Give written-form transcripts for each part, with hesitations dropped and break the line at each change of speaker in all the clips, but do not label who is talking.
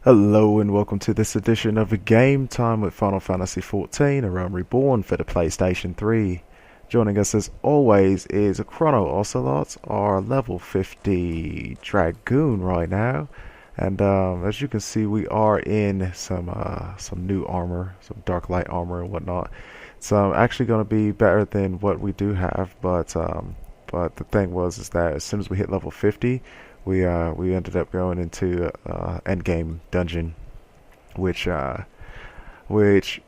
Hello and welcome to this edition of Game Time with Final Fantasy XIV, A Realm Reborn for the PlayStation 3. Joining us as always is Chrono Ocelots, our level 50 Dragoon right now. And as you can see, we are in some new armor, some dark light armor and whatnot. It's actually going to be better than what we do have, but the thing was is that as soon as we hit level 50, we ended up going into end game dungeon, which which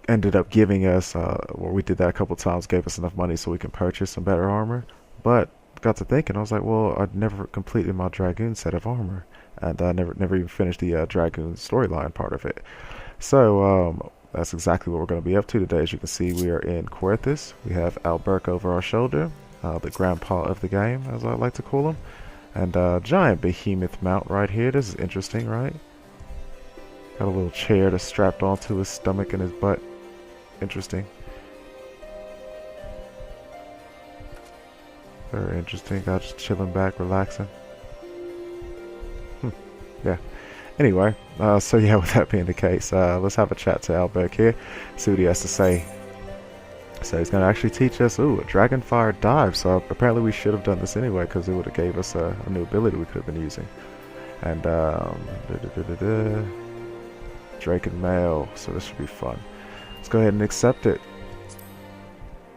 ended up giving us well, we did that a couple times, gave us enough money so we can purchase some better armor. But got to thinking, I was like, well, I'd never completed my Dragoon set of armor, and I never even finished the Dragoon storyline part of it. So that's exactly what we're going to be up to today. As you can see, we are in Querthus. We have Alberk over our shoulder, the grandpa of the game, as I like to call him. And giant behemoth mount right here. This is interesting, right? Got a little chair that's strapped onto his stomach and his butt. Interesting. Very interesting. Guy just chilling back, relaxing. Yeah. Anyway, so yeah, with that being the case, let's have a chat to Alberk here. See what he has to say. So he's going to actually teach us, a Dragonfire Dive. So apparently we should have done this anyway, because it would have gave us a new ability we could have been using. And Drake and Mail, so this should be fun. Let's go ahead and accept it.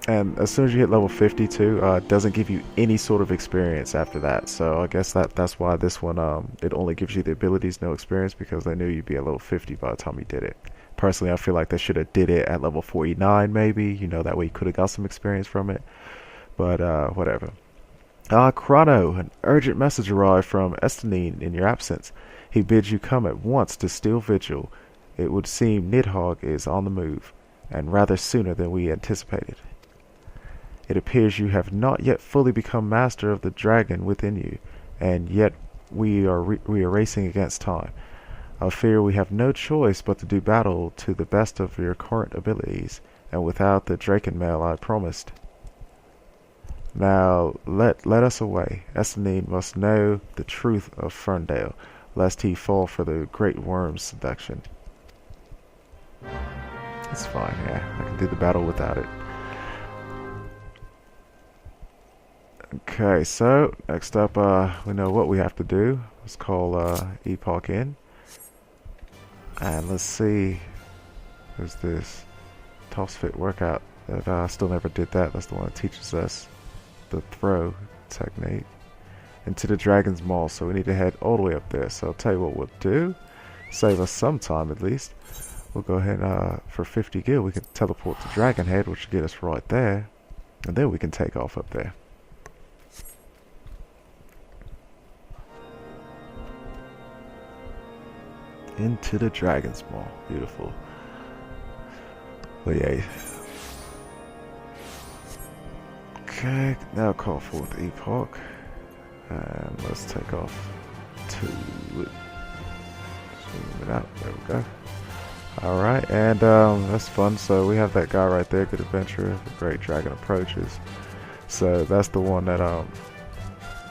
And as soon as you hit level 52, it doesn't give you any sort of experience after that. So I guess that's why this one, it only gives you the abilities, no experience, because they knew you'd be at level 50 by the time you did it. Personally, I feel like they should have did it at level 49 maybe, you know, that way you could have got some experience from it. But whatever. Chrono, an urgent message arrived from Estanine in your absence. He bids you come at once to Steel Vigil. It would seem Nidhogg is on the move, and rather sooner than we anticipated. It appears you have not yet fully become master of the dragon within you, and yet we are racing against time. I fear we have no choice but to do battle to the best of your current abilities, and without the Drakenmail I promised. Now let us away. Estanine must know the truth of Ferndale, lest he fall for the Great Worm's seduction. It's fine, yeah. I can do the battle without it. Okay, so next up, we know what we have to do. Let's call Epoch in. And let's see, who's this? Toss Fit workout. That I still never did that. That's the one that teaches us the throw technique into the Dragon's Maw. So we need to head all the way up there. So I'll tell you what we'll do. Save us some time at least. We'll go ahead and for 50 gil we can teleport to Dragon Head, which will get us right there. And then we can take off up there. Into the Dragon's Maw. Beautiful. But yeah. Okay, now call forth Epoch. And let's take off to it. Zoom it out. There we go. Alright, and that's fun. So we have that guy right there, Good Adventurer, the Great Dragon Approaches. So that's the one that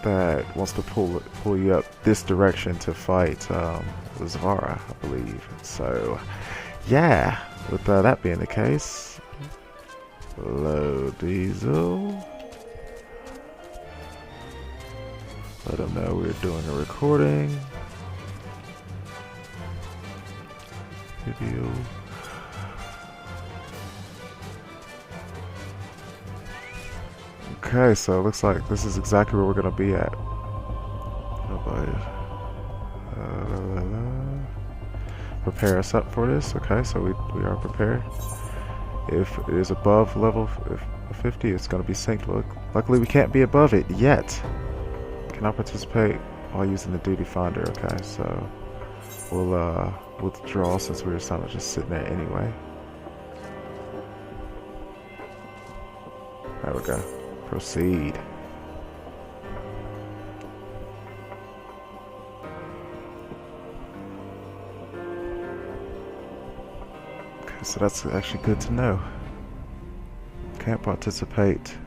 that wants to pull you up this direction to fight Zvara, I believe. So yeah, with that being the case, hello Diesel. Let them know we're doing a recording video. Okay, so it looks like this is exactly where we're gonna be at. Prepare us up for this. Okay, so we are prepared. If it is above level 50, it's gonna be synced. Luckily, we can't be above it yet. Cannot participate while using the duty finder. Okay, so we'll withdraw since we were just sitting there anyway. There we go. Proceed. Okay, so that's actually good to know. Can't participate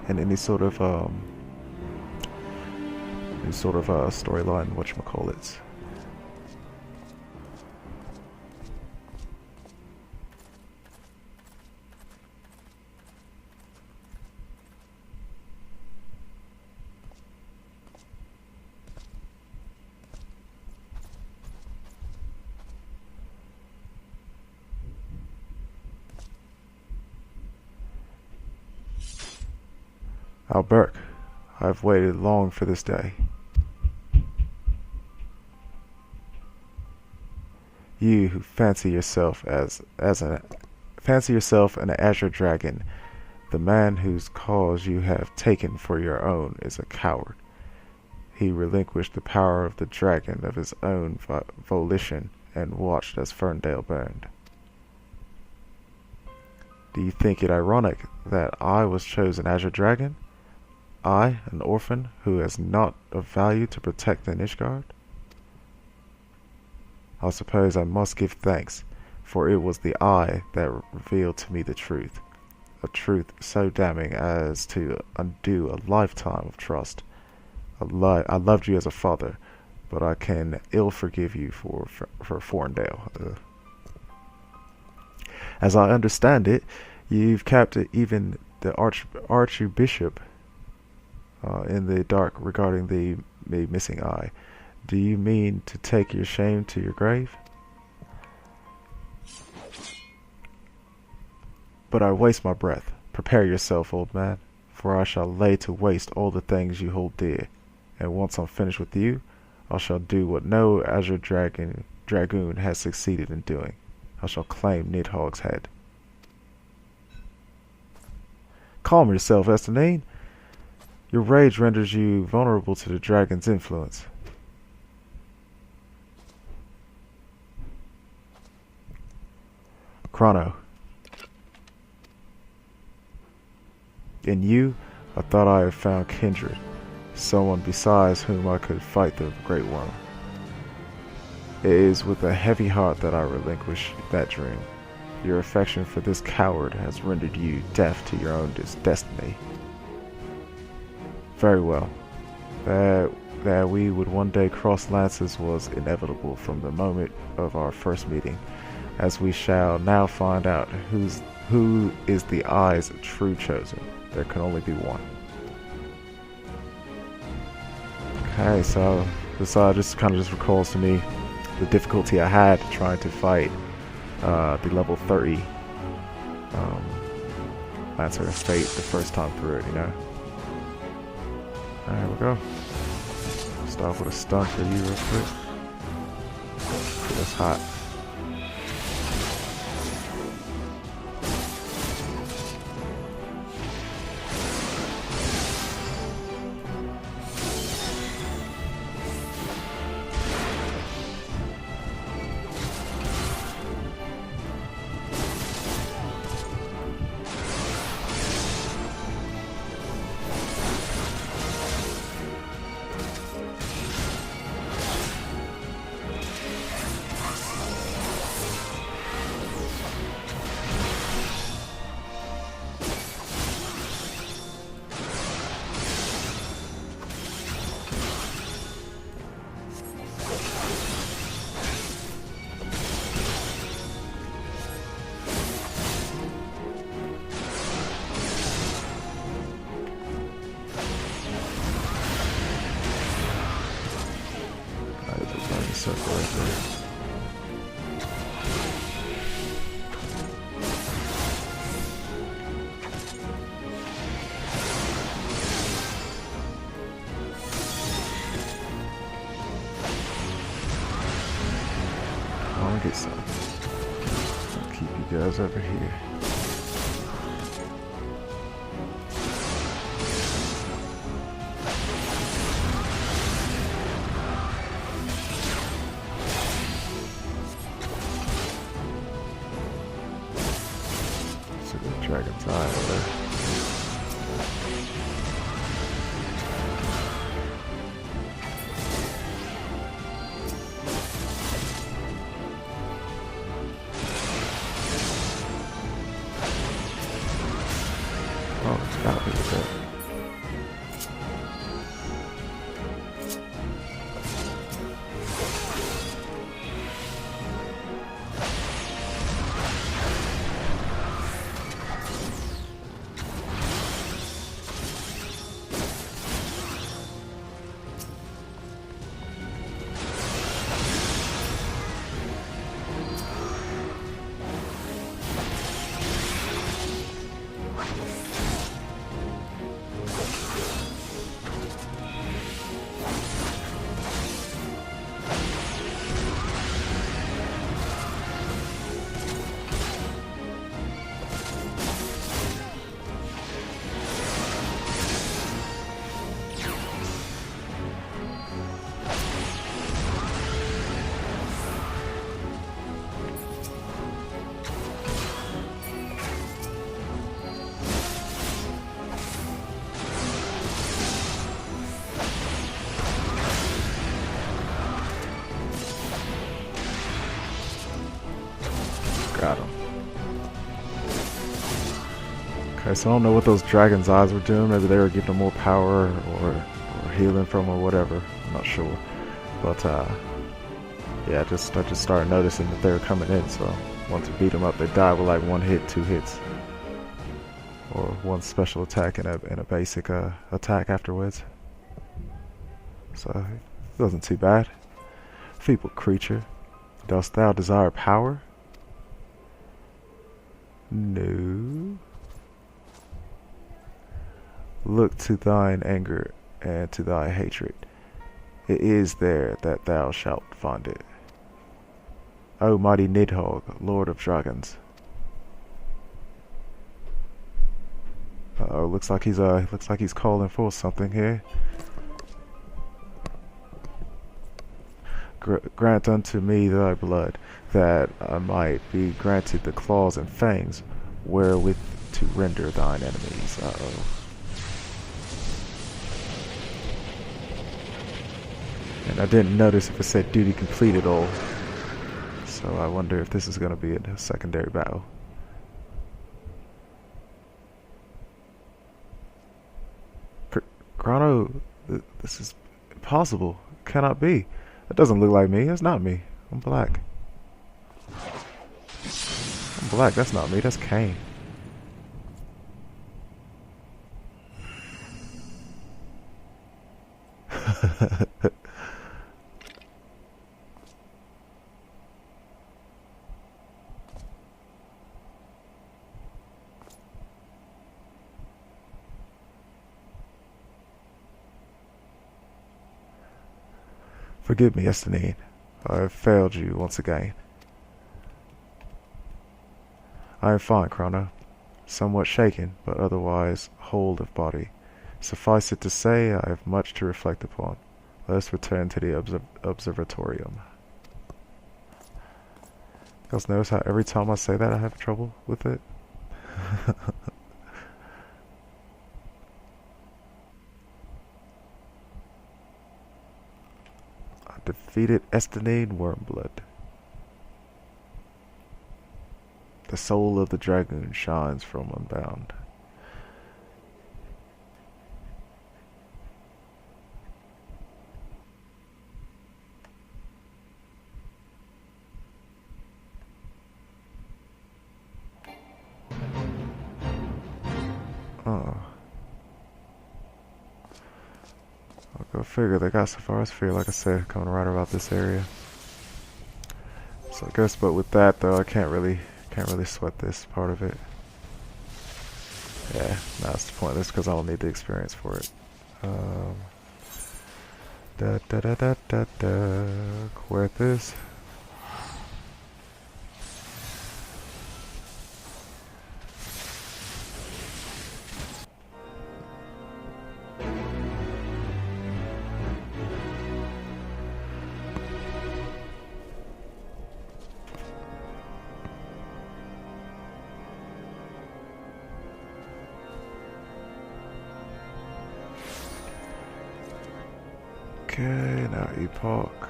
in any sort of storyline, whatchamacallit. Albert, I've waited long for this day. You who fancy yourself an azure dragon, the man whose cause you have taken for your own is a coward. He relinquished the power of the dragon of his own volition and watched as Ferndale burned. Do you think it ironic that I was chosen Azure Dragon? I, an orphan who has naught of value to protect the Nishgard? I suppose I must give thanks, for it was the eye that revealed to me the truth, a truth so damning as to undo a lifetime of trust. I loved you as a father, but I can ill forgive you for Ferndale. As I understand it, you've kept even the Archbishop in the dark regarding the missing eye. Do you mean to take your shame to your grave? But I waste my breath. Prepare yourself, old man, for I shall lay to waste all the things you hold dear, and once I'm finished with you, I shall do what no Azure Dragoon has succeeded in doing. I shall claim Nidhogg's head. Calm yourself, Estinane. Your rage renders you vulnerable to the dragon's influence. Chrono. In you, I thought I had found kindred, someone besides whom I could fight the Great Worm. It is with a heavy heart that I relinquish that dream. Your affection for this coward has rendered you deaf to your own destiny. Very well. That we would one day cross lances was inevitable from the moment of our first meeting, as we shall now find out who is the eye's true chosen. There can only be one. Okay, so this just kind of just recalls to me the difficulty I had trying to fight the level 30 Lancer of Fate the first time through it, you know. There we go. Start off with a stun for you real quick. That's hot. Circle right there. I'll get some. I'll keep you guys over here. Dragon's Eye over there. Oh, it's gotta be with it. Got him. Okay, so I don't know what those dragon's eyes were doing. Maybe they were giving them more power or healing from or whatever. I'm not sure. But yeah, I just started noticing that they were coming in. So once we beat them up, they die with like 1 hit, 2 hits, or 1 special attack and a basic attack afterwards. So it wasn't too bad. Feeble creature, dost thou desire power? No. Look to thine anger and to thy hatred. It is there that thou shalt find it. O mighty Nidhogg, Lord of Dragons. Uh-oh, looks like he's calling for something here. Grant unto me thy blood, that I might be granted the claws and fangs wherewith to render thine enemies. Uh-oh. And I didn't notice if it said duty completed all. So I wonder if this is going to be a secondary battle. Chrono, this is impossible. It cannot be. That doesn't look like me. That's not me. I'm black. I'm black. That's not me. That's Kane. Forgive me, Estinine. I have failed you once again. I am fine, Chrono. Somewhat shaken, but otherwise whole of body. Suffice it to say, I have much to reflect upon. Let us return to the observatorium. You guys notice how every time I say that I have trouble with it? Defeated Estinine Wormblood. The soul of the Dragoon shines from Unbound. Oh. I'll go figure. They got Safari Sphere, like I said, coming right about this area. So I guess, but with that though, I can't really sweat this part of it. Yeah, that's pointless because I'll need the experience for it. Quit this. Okay, now Epoch.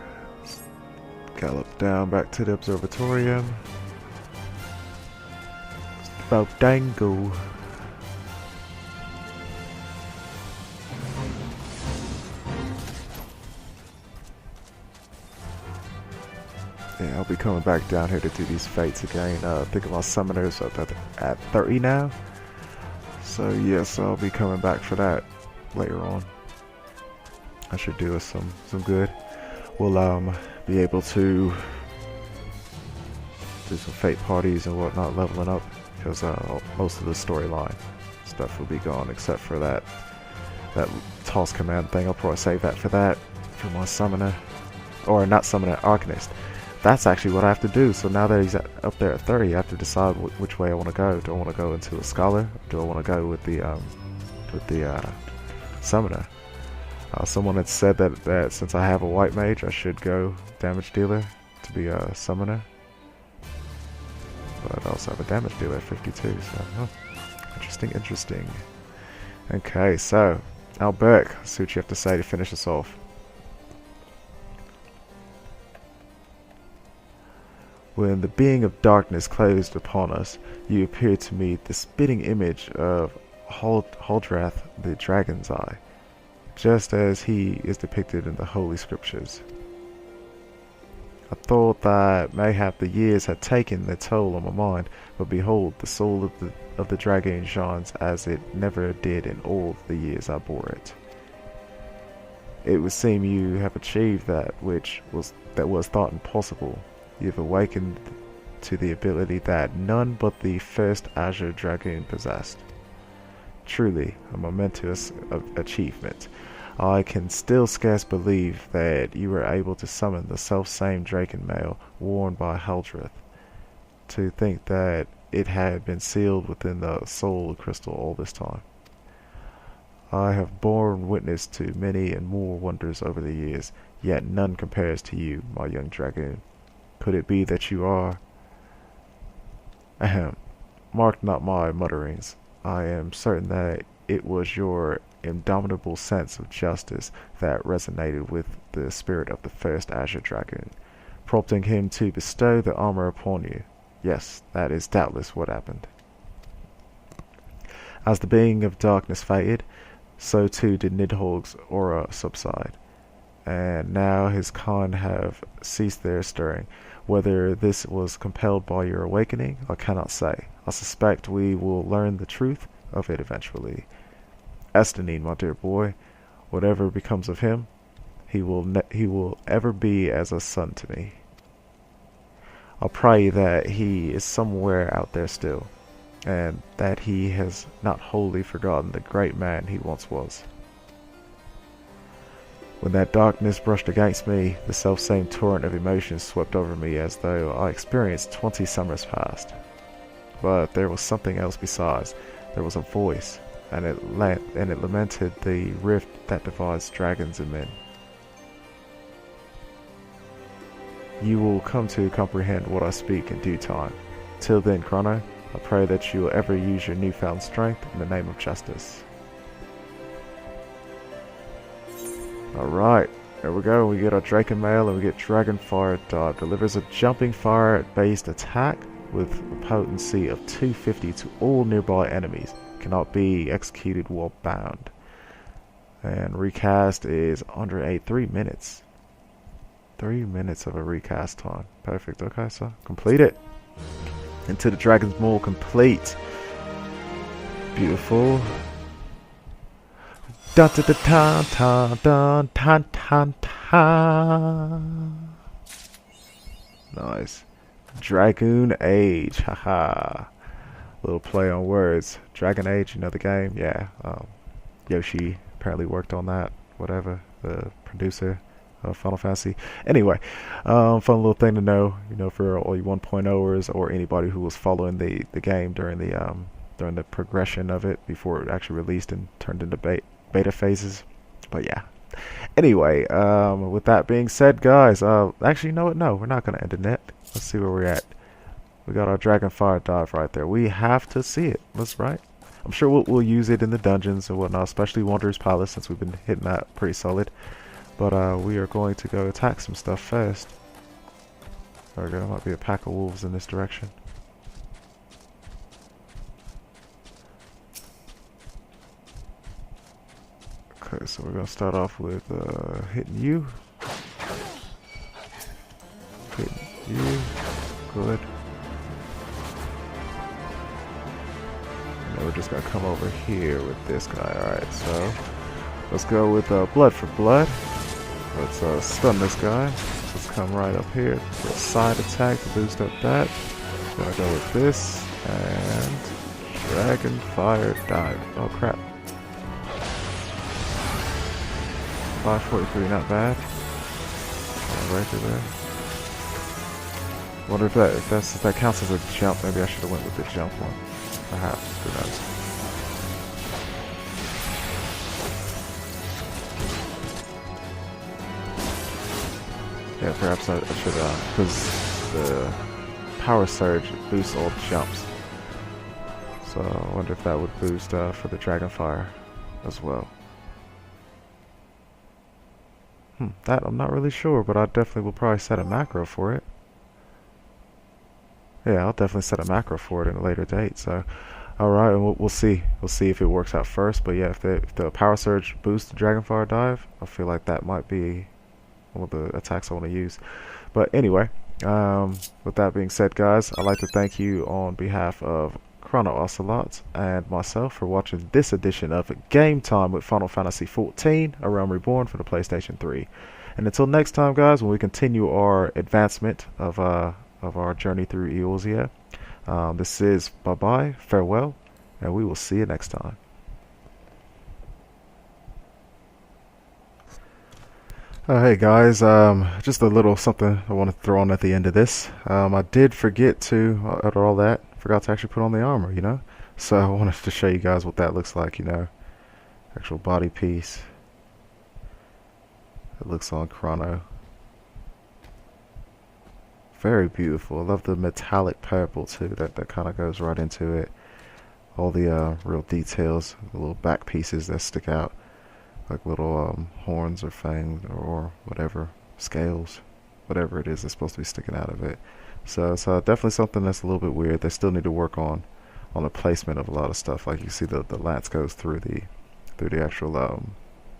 Gallop down back to the observatorium. It's about Dango. Yeah, I'll be coming back down here to do these fates again. I think my summoners up at 30 now. So yes, I'll be coming back for that later on. I should do us some good. We'll be able to do some fate parties and whatnot, leveling up, because most of the storyline stuff will be gone except for that toss command thing. I'll probably save that for my summoner, or not summoner, Arcanist. That's actually what I have to do. So now that he's up there at 30, I have to decide which way I want to go. Do I want to go into a scholar? Or do I want to go with the summoner? Someone had said that since I have a white mage, I should go damage dealer to be a summoner. But I also have a damage dealer at 52, so interesting. Okay, so Albert, let's see what you have to say to finish us off. When the being of darkness closed upon us, you appeared to me the spitting image of Haldrath the Dragon's Eye, just as he is depicted in the Holy Scriptures. I thought that mayhap the years had taken their toll on my mind, but behold, the soul of the Dragoon shines as it never did in all the years I bore it. It would seem you have achieved that which was thought impossible. You've awakened to the ability that none but the first Azure Dragoon possessed. Truly a momentous achievement. I can still scarce believe that you were able to summon the self-same Dragon mail worn by Haldrath. To think that it had been sealed within the soul crystal all this time. I have borne witness to many and more wonders over the years, yet none compares to you, my young Dragoon. Could it be that you are... Ahem. Mark not my mutterings. I am certain that it was your indomitable sense of justice that resonated with the spirit of the first Azure Dragoon, prompting him to bestow the armor upon you. Yes, that is doubtless what happened. As the being of darkness faded, so too did Nidhogg's aura subside, and now his kind have ceased their stirring. Whether this was compelled by your awakening, I cannot say. I suspect we will learn the truth of it eventually. Estinine, my dear boy, whatever becomes of him, he will ever be as a son to me. I'll pray that he is somewhere out there still, and that he has not wholly forgotten the great man he once was. When that darkness brushed against me, the selfsame torrent of emotions swept over me as though I experienced 20 summers past. But there was something else besides. There was a voice, and it lamented the rift that divides dragons and men. You will come to comprehend what I speak in due time. Till then, Chrono, I pray that you will ever use your newfound strength in the name of justice. Alright, there we go. We get our Dragon Mail and we get Dragon Fire Dart. Delivers a jumping fire-based attack with a potency of 250 to all nearby enemies. Cannot be executed while bound. And recast is under 3 minutes. 3 minutes of a recast time. Perfect. Okay, so complete it. Into the Dragon's Maw complete. Beautiful. Dun dun dun dun dun dun dun dun. Nice. Dragoon Age. Haha. Little play on words. Dragon Age, you know the game? Yeah. Yoshi apparently worked on that. Whatever. The producer of Final Fantasy. Anyway, fun little thing to know, you know, for all you 1.0ers or anybody who was following the game during the progression of it before it actually released and turned into beta phases. But yeah. Anyway, with that being said, guys, actually, you know what? No, we're not going to end it yet. Let's see where we're at. We got our Dragon Fire Dive right there. We have to see it. That's right. I'm sure we'll use it in the dungeons and whatnot, especially Wanderer's Palace, since we've been hitting that pretty solid. But we are going to go attack some stuff first. There we go. Might be a pack of wolves in this direction. Okay, so we're going to start off with hitting you. Hitting you. Good. And then we're just going to come over here with this guy. Alright, so let's go with blood for blood. Let's stun this guy. Let's come right up here. Do a side attack to boost up that. Gonna go with this. And Dragon Fire Dive. Oh crap. 543, not bad. Right through there. Wonder if that counts as a jump. Maybe I should have went with the jump one. Perhaps. Who knows. Yeah, perhaps I should, because the power surge boosts all jumps. So I wonder if that would boost for the Dragon Fire as well. That I'm not really sure, but I definitely will probably set a macro for it. Yeah, I'll definitely set a macro for it in a later date. So, all right, and we'll see. We'll see if it works out first. But yeah, if the power surge boosts the Dragonfire dive, I feel like that might be one of the attacks I want to use. But anyway, with that being said, guys, I'd like to thank you on behalf of Chrono Ocelot and myself for watching this edition of Game Time with Final Fantasy XIV: A Realm Reborn for the PlayStation 3. And until next time, guys, when we continue our advancement of our journey through Eorzea, this is bye-bye, farewell, and we will see you next time. Hey guys, just a little something I want to throw on at the end of this. I did forget to, after all that, forgot to actually put on the armor, you know? So I wanted to show you guys what that looks like, you know? Actual body piece. It looks on Chrono. Very beautiful. I love the metallic purple too, that kind of goes right into it. All the real details, the little back pieces that stick out. Like little horns or fangs or whatever, scales, whatever it is that's supposed to be sticking out of it. So it's definitely something that's a little bit weird. They still need to work on the placement of a lot of stuff. Like you see the lance goes through the actual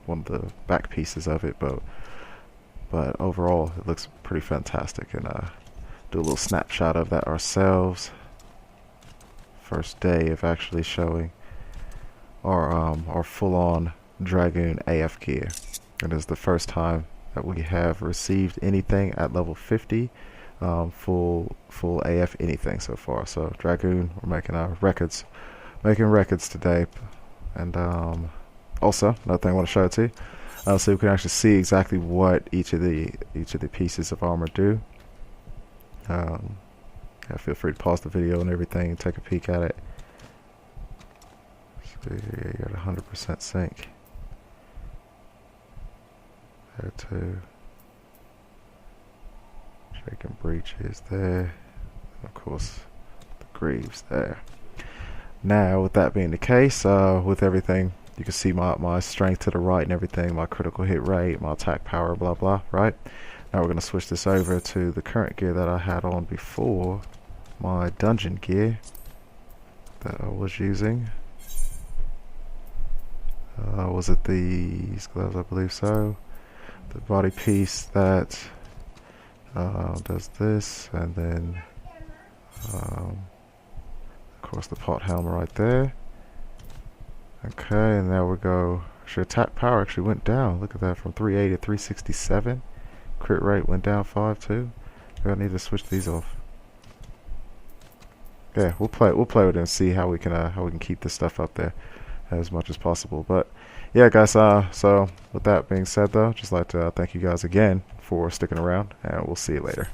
one of the back pieces of it, but overall it looks pretty fantastic. And do a little snapshot of that ourselves. First day of actually showing our full-on Dragoon AF gear. It is the first time that we have received anything at level 50, full AF anything so far. So Dragoon, we're making our records, today. And also another thing I want to show it to you, so you can actually see exactly what each of the pieces of armor do. Yeah, feel free to pause the video and everything and take a peek at it. So yeah, you got 100% sync. There too. Shaken breeches there. And of course, the greaves there. Now, with that being the case, with everything, you can see my strength to the right and everything, my critical hit rate, my attack power, blah blah, right? Now we're going to switch this over to the current gear that I had on before, my dungeon gear that I was using. Was it these gloves? I believe so. The body piece that does this, and then of course the pot helm right there. Okay, and now we go. Actually, attack power actually went down. Look at that, from 380 to 367. Crit rate went down 5 too. I need to switch these off. Yeah, we'll play with it and see how we can keep this stuff up there as much as possible. But yeah, guys, so with that being said, though, just like to thank you guys again for sticking around, and we'll see you later.